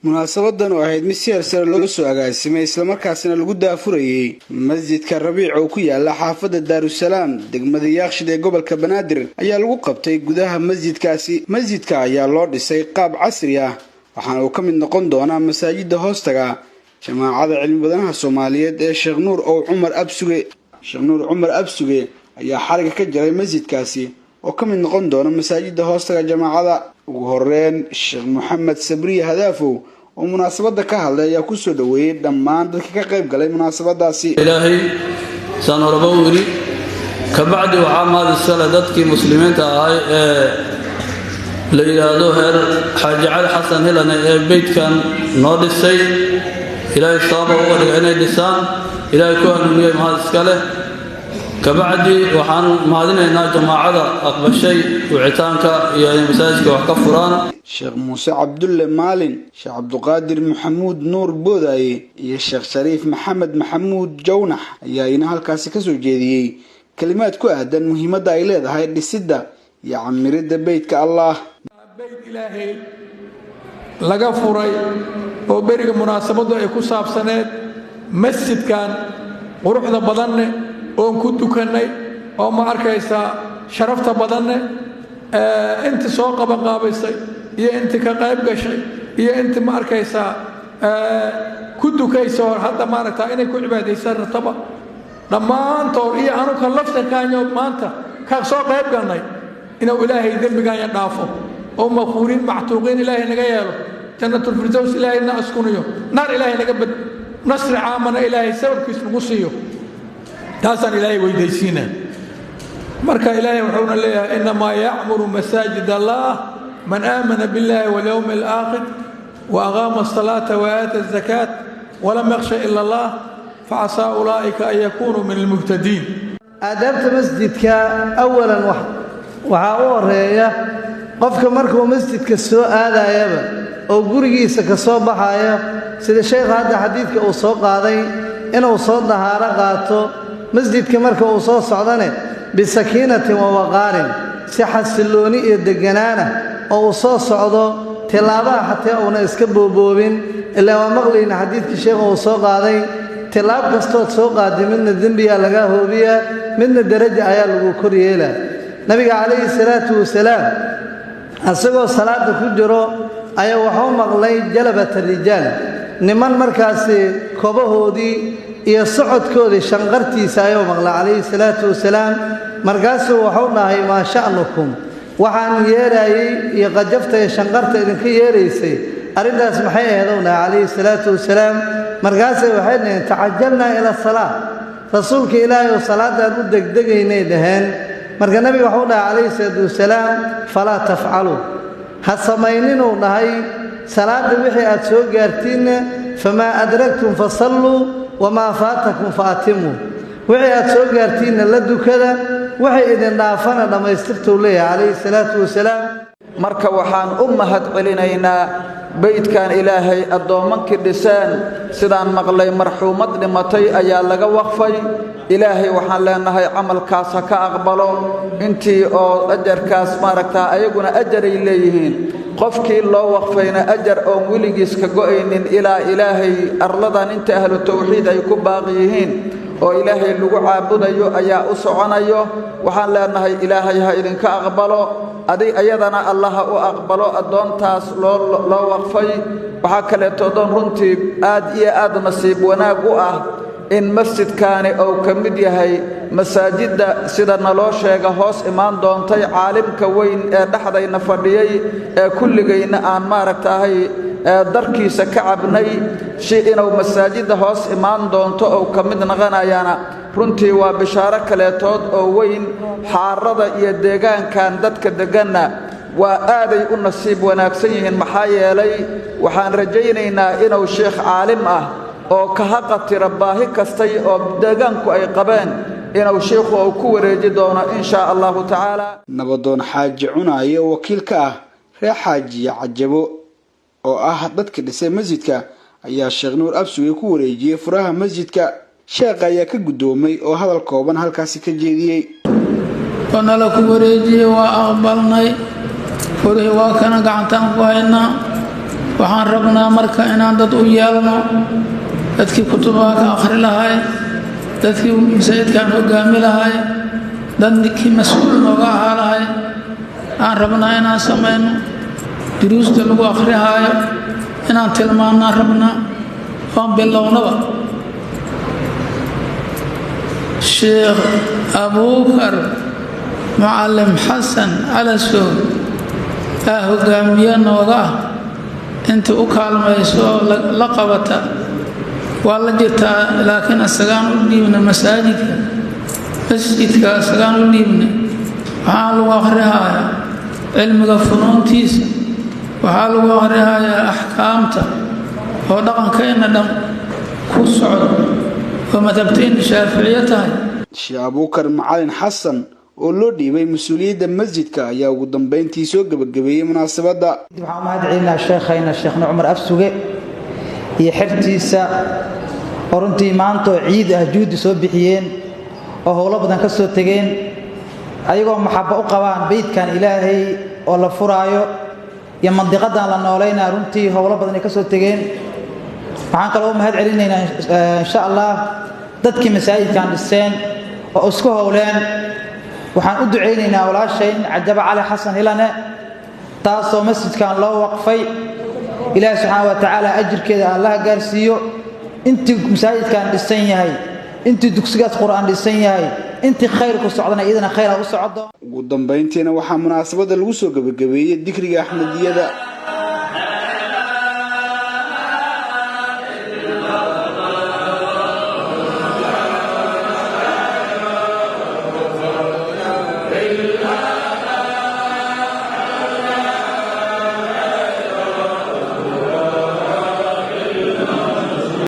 munaasabadan oo ahayd mid si heersare loo soo agaasimay isla markaasina lagu daafurayay masjidka Rabiic oo ku yaala xaafadda Daarusalaam degmada Yaaqshiid ee gobolka Banaadir ayaa lagu qabtay gudaha masjidkaasi. Masjidka ayaa loo dhisay qaab casri ah waxaana uu ka mid noqon doonaa masaajidda hoostaga jamaacada cilmi badanaha Soomaaliyeed ee Sheekh Nuur Cumar Absuge ayaa xariga ka jaray masjidkaasi oo ka mid noqon doona masaajidda hoostaga jamaacada. ugu horeen Sheekh Maxamed Sabri Hadaafo oo munaasabada ka hadlay ayaa ku soo dhaweeyay dhammaan dadka ka qayb galay munaasabadaasi. ilaahay saan horabawri ka bacdi waxa maadisala dadkii muslimiinta ahay ee la yiraahdo heer Xaaji Cali Xasan Hilane ee beedkan noo dhisay ilaahay sabab uga dhigay inay dhisaan ilaahay ku hanuuniyay maadiskale kabacdi waxaan mahadinaynaa jamaacada aqbashay wicitaanka iyo masaajidka wax ka furaan. Sheekh Muuse Cabdulle Maalin, Sheekh Abduqaadir Maxamuud Nuur Boodaaye iyo Sheekh Shariif Maxamed Maxamuud Jawnax ayaa halkaasi ka soo jeediyay kalimaad ku aadan muhiimadda ay leedahay dhisidda iyo camiridda beedka Allah. beed Ilaahay laga furay oo bariga munaasabadu ay ku saabsaneed masjidkan quruxda badan oo ku dukanay oo ma arkaysa sharafta badan inta soo qaban qaabaysay iyo inta ka qayb gashay iyo inta ma arkaysa ku dukayso hadda ma aragtaa inay ku cibaadeysan rataba dhammaantood iyo anu ka laftankaanyo maanta ka soo qayb galnay inuu ilaahay dambigaanya dhaafo oo maquurin mactuuqin ilaahay naga yeelo jannatul firdaws ilaahay na askuniyo naar ilaahay naga bad nasri caamana ilaahay sababkiis nagu siiyo تاسان إلهي ويديسينا مركا إلهي وحونا لها إنما يعمر مساجد الله من آمن بالله واليوم الآخر وأقام الصلاة وآتى الزكاة ولم يخشى إلا الله فعسى أولئك أن يكونوا من المهتدين. أدبت مسجدك أولا وحاور هي قفك مركو مسجدك السوء هذا يبا أو قرقيسك الصوبة هاي سيد الشيخ هذا حديثك أو صوق هذا إنه صوت نهار قاتو مسجدك marka uu soo socdane bisakiinati wa waqaarin si xasilooni iyo deganaan oo uu soo socdo tilaabaha xataa una iska booboobin ilaa waa maqlayna xadiidkii sheekhu uu soo qaaday tilaab kastood soo qaaday midna dambiga laga hoobiya midna darajo ayaa lagu koryeelaa. nabiga kaleey salaatu wasalaam asagoo salaada ku jiro ayaa wuxuu maqlay jalabat rijaal niman markaasi kobahoodii iyo socodkoodii shanqartiisa ayuu maqlay kaleey salaatu wasalaam markaasuu wuxuu dhahay ma sha'nukum waxaan yeerayay iyo qajafta iyo shanqarta idinka yeeraysay arintaas maxay ahaydowna kaleey salaatu wasalaam markaasay waxay dhaheen tacajalna ila salaat rasuulka ilaahay oo salaadaan u degdegaynay dhaheen marka nabiga wuxuu dhahay kaleey salaatu wasalaam fala tafcalu ha samayninuu dhahay salaada wixii aad soo gaartiin fama adraktum fasallu وما فاتكم فاتموا وحي أتسوق قارتين لدكذا وحي إذن دافنا لما يستفتوا ليه عليه الصلاة والسلام. marka waxaan u mahad celinaynaa beedkan Ilaahay adoomanka dhisaan sidaan maqlay marxuumad dhimatay ayaa laga waqfay Ilaahay waxaan leenahay amalkaas ka aqbalo intii oo ajarkaas maaragtaa ayaguna ajaray leeyihiin qofkii loo waqfayna ajar oo wiligiis ka go'aynin ilaa Ilaahay arladan inta ahlu tawxiid ay ku baaqiyihiin oo Ilaahay lagu caabudayo ayaa u soconayo waxaan leenahay Ilaahay ha idinka aqbalo ayadana Allah u aqbalo adoontaas loo waqfay waxa kale toodon runtii aad iyo aad nasiib wanaag u ah in masjidkaani oo kamid yahay masaajidda sida naloo sheega hoos imaan doontay caalimka weyn ee dhaxdayna fadhiyay ee kulligayna aan maaragtahay darkiisa ka cabnay inuu masaajidda hoos imaan doonto oo kamid naqanayana runtii waa bishaaro kaleetood oo weyn xaarada iyo deegaankan dadka deganna waa aaday u nasiib wanaagsan yihiin maxaa yeelay waxaan rajaynaynaa inuu sheekh caalim ah oo ka haqatira baahi kastay oo deegaanku ay qabeen inuu sheekhu uu ku wareeji doono insha Allah ta'ala. nabadoon xaaji cunaaye wakiil ka ah reer xaaji cajabo oo ah dadka dhisay masjidka ayaa Sheekh Nuur Absuge ku wareejiyay furaha masjidka. sheekh ayaa ka gudoomay oo hadal kooban halkaasi ka jeediyay. wana la ku wareejiyay waa aqbalnay furihii waa kana gacantaan ku haynaa waxaan rabnaa marka inaan dad u yeelno dadkii kutubaha ka akhri lahay dadkii masaajidkaan hogaami lahay dadkii mas-uul nooga ahaa lahay aan rabnaa inaan samayno duruusta lagu akhrihaayo inaan tilmaannaa rabnaa oon bilownaba sheekh abuukar mucallim xasan calasow hogaamiye nooga ah intii u kaalmayso oo la qabata waa la jirtaa laakiin isagaan u dhiibna masjidka isagaan u dhiibna waxaa lagu akhrihayaa cilmiga funuuntiisa waxaa lagu akhrihayaa axkaamta oo dhaqankeenna dhan ku socdo oo madhabteenna shaaficiye tahay sheekh abuukar macalin xasan oo loo dhiibay mas-uuliyadda masjidka ayaa ugu dambeyntii soo gabagabeeyey munaasabadda. waxaan u mahad celinaa sheekhayna sheekhna cumar afsuge iyo xirtiisa oo runtii maanta oo ciid ah juhdi soo bixiyeen oo howlo badan ka soo tegeen ayagoo maxabo u qabaan beydkan ilaahay oo la furaayo iyo mandiqadan la nooleynaa runtii howlo badan ay ka soo tegeen. waxaan kaloo u mahad celinaynaa insha allah dadkii masaajidkan dhiseen oo isku howleen. waxaan u ducaynaynaa walaashayn cajaba cali xasan hilane taasoo masjidkan loo waqfay ilaahi subxaana wa tacaala ajirkeeda allaha gaarsiiyo intii masaajidkan dhisan yahay intii dugsigaas qur'aan dhisan yahay intii khayr ku socdana iyadana khayr u socdo. ugu dambeyntiina waxaa munaasabadda lagu soo gabagabeeyey dikriga axmediyada